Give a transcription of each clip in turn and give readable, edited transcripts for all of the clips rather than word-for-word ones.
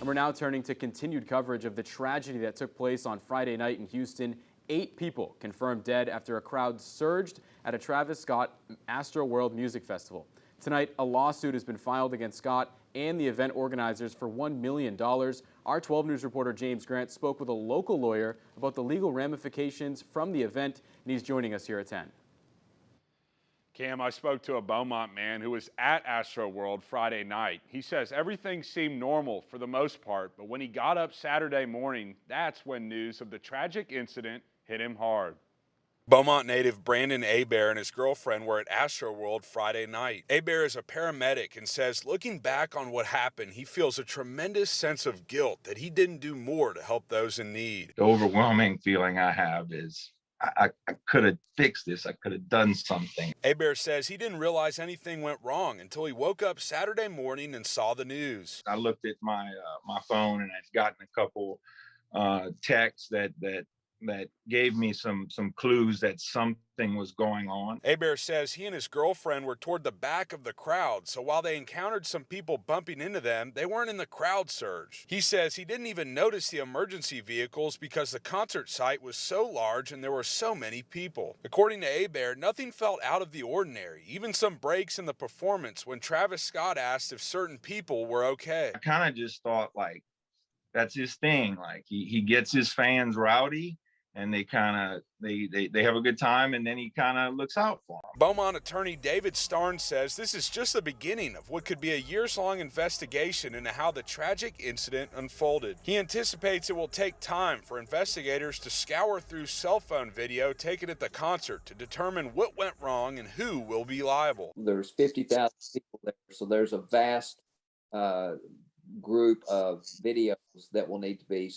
And we're now turning to continued coverage of the tragedy that took place on Friday night in Houston. 8 people confirmed dead after a crowd surged at a Travis Scott Astroworld Music Festival. Tonight, a lawsuit has been filed against Scott and the event organizers for $1 million. Our 12 News reporter James Grant spoke with a local lawyer about the legal ramifications from the event, and he's joining us here at 10. Cam, I spoke to a Beaumont man who was at Astroworld Friday night. He says everything seemed normal for the most part, but when he got up Saturday morning, that's when news of the tragic incident hit him hard. Beaumont native Brandon Hebert and his girlfriend were at Astroworld Friday night. Hebert is a paramedic and says looking back on what happened, he feels a tremendous sense of guilt that he didn't do more to help those in need. The overwhelming feeling I have is I could have fixed this. I could have done something. Hebert says he didn't realize anything went wrong until he woke up Saturday morning and saw the news. I looked at my phone and I'd gotten a couple texts that gave me some clues that something was going on. Hebert says he and his girlfriend were toward the back of the crowd, so while they encountered some people bumping into them, they weren't in the crowd surge. He says he didn't even notice the emergency vehicles because the concert site was so large and there were so many people. According to Hebert, nothing felt out of the ordinary, even some breaks in the performance when Travis Scott asked if certain people were okay. I kind of just thought, like, that's his thing. Like, he gets his fans rowdy, and they kind of they have a good time, and then he kind of looks out for them. Beaumont attorney David Starnes says this is just the beginning of what could be a years-long investigation into how the tragic incident unfolded. He anticipates it will take time for investigators to scour through cell phone video taken at the concert to determine what went wrong and who will be liable. There's 50,000 people there, so there's a vast group of videos that will need to be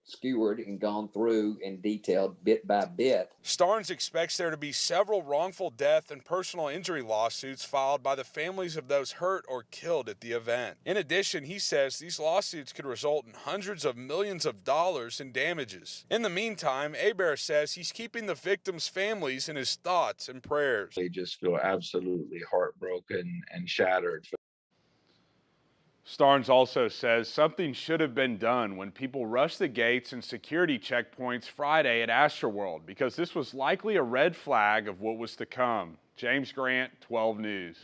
skewered and gone through and detailed bit by bit. Starnes expects there to be several wrongful death and personal injury lawsuits filed by the families of those hurt or killed at the event. In addition, he says these lawsuits could result in hundreds of millions of dollars in damages. In the meantime, Hebert says he's keeping the victims' families in his thoughts and prayers. They just feel absolutely heartbroken and shattered. Starnes also says something should have been done when people rushed the gates and security checkpoints Friday at Astroworld, because this was likely a red flag of what was to come. James Grant, 12 News.